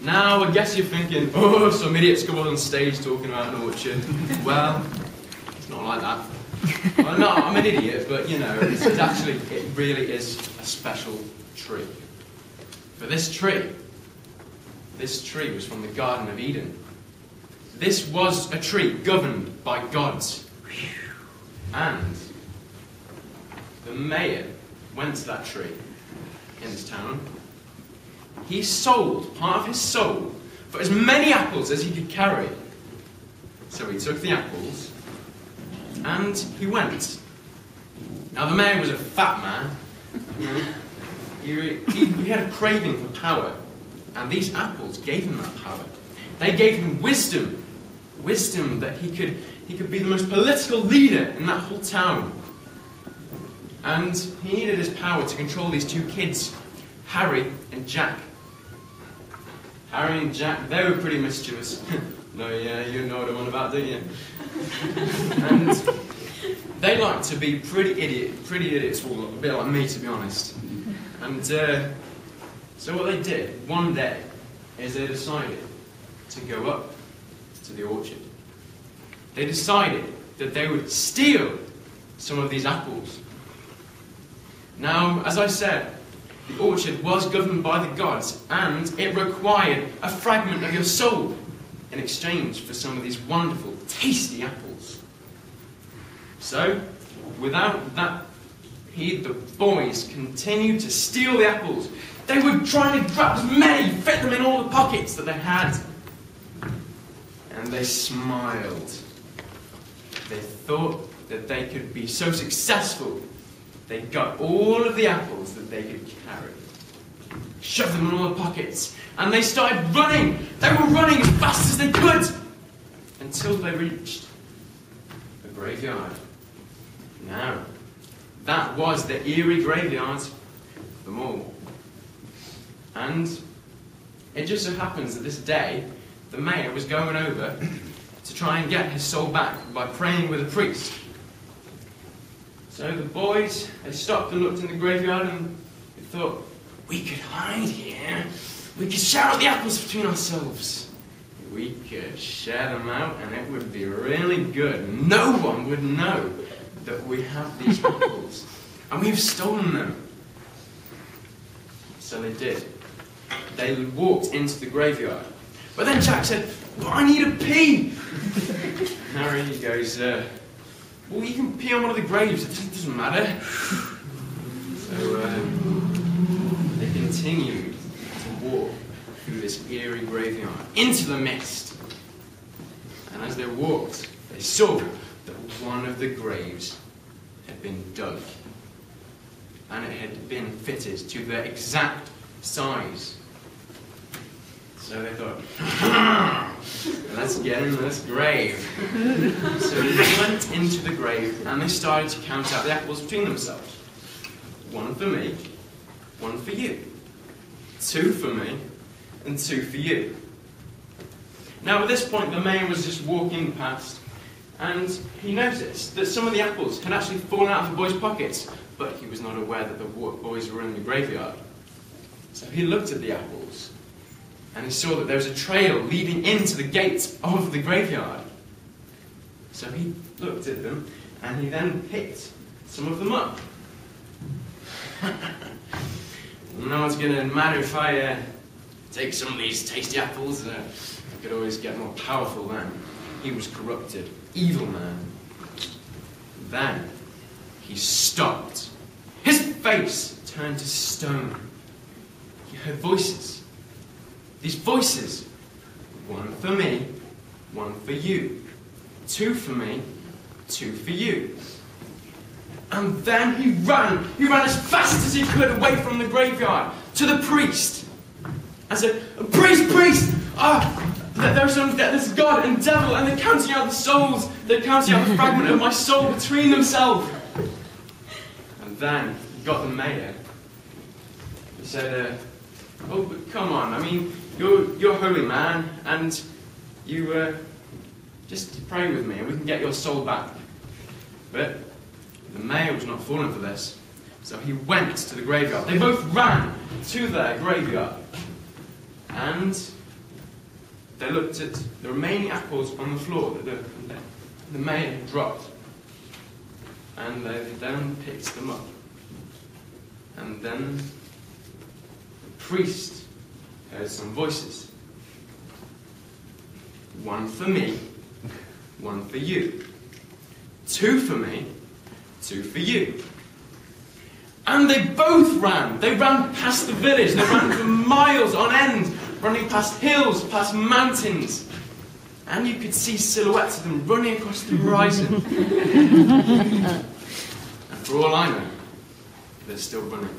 Now, I guess you're thinking, oh, some idiot's come on stage talking about an orchard. Well, it's not like that. Well, no, I'm an idiot, but you know, it really is a special tree. But this tree was from the Garden of Eden. This was a tree governed by God. And the mayor went to that tree in his town. He sold part of his soul for as many apples as he could carry. So he took the apples and he went. Now the mayor was a fat man. He had a craving for power. And these apples gave him that power. They gave him wisdom. Wisdom that he could be the most political leader in that whole town. And he needed his power to control these two kids, Harry and Jack. Harry and Jack, they were pretty mischievous. No, yeah, you know what I'm on about, don't you? And they liked to be pretty idiots, all a bit like me, to be honest. And so what they did one day is they decided to go up to the orchard. They decided that they would steal some of these apples. Now, as I said, the orchard was governed by the gods, and it required a fragment of your soul in exchange for some of these wonderful, tasty apples. So, without that heed, the boys continued to steal the apples. They were trying to grab as many, fit them in all the pockets that they had. And they smiled. They thought that they could be so successful. They got all of the apples that they could carry, shoved them in all the pockets, and they started running. They were running as fast as they could until they reached the graveyard. Now, that was the eerie graveyard of them all. And it just so happens that this day, the mayor was going over to try and get his soul back by praying with a priest. So the boys, they stopped and looked in the graveyard and they thought, we could hide here. We could share out the apples between ourselves. We could share them out and it would be really good. No one would know that we have these apples. And we've stolen them. So they did. They walked into the graveyard. But then Jack said, well, I need a pee. Harry goes, well, you can pee on one of the graves. It doesn't matter. So they continued to walk through this eerie graveyard into the mist. And as they walked, they saw that one of the graves had been dug. And it had been fitted to the exact size. So they thought, let's get in this grave. So they went into the grave and they started to count out the apples between themselves. One for me, one for you. Two for me, and two for you. Now at this point the mayor was just walking past and he noticed that some of the apples had actually fallen out of the boys' pockets, but he was not aware that the boys were in the graveyard. So he looked at the apples and he saw that there was a trail leading into the gate of the graveyard. So he looked at them and he then picked some of them up. No one's going to matter if I take some of these tasty apples. I could always get more powerful then. He was corrupted, evil man. Then he stopped. His face turned to stone. He heard voices. These voices, one for me, one for you. Two for me, two for you. And then he ran as fast as he could away from the graveyard to the priest. And said, priest, there's God and devil and they're counting out the souls. They're counting out the fragment of my soul between themselves. And then he got the mayor. He said, oh, but come on, I mean, you're a holy man, and you just pray with me and we can get your soul back. But the mayor was not falling for this, so he went to the graveyard. They both ran to their graveyard, and They looked at the remaining apples on the floor that the mayor had dropped, and they then picked them up. And then the priest heard some voices. One for me, one for you. Two for me, two for you. And they both ran. They ran past the village. They ran for miles on end, running past hills, past mountains. And you could see silhouettes of them running across the horizon. And for all I know, they're still running.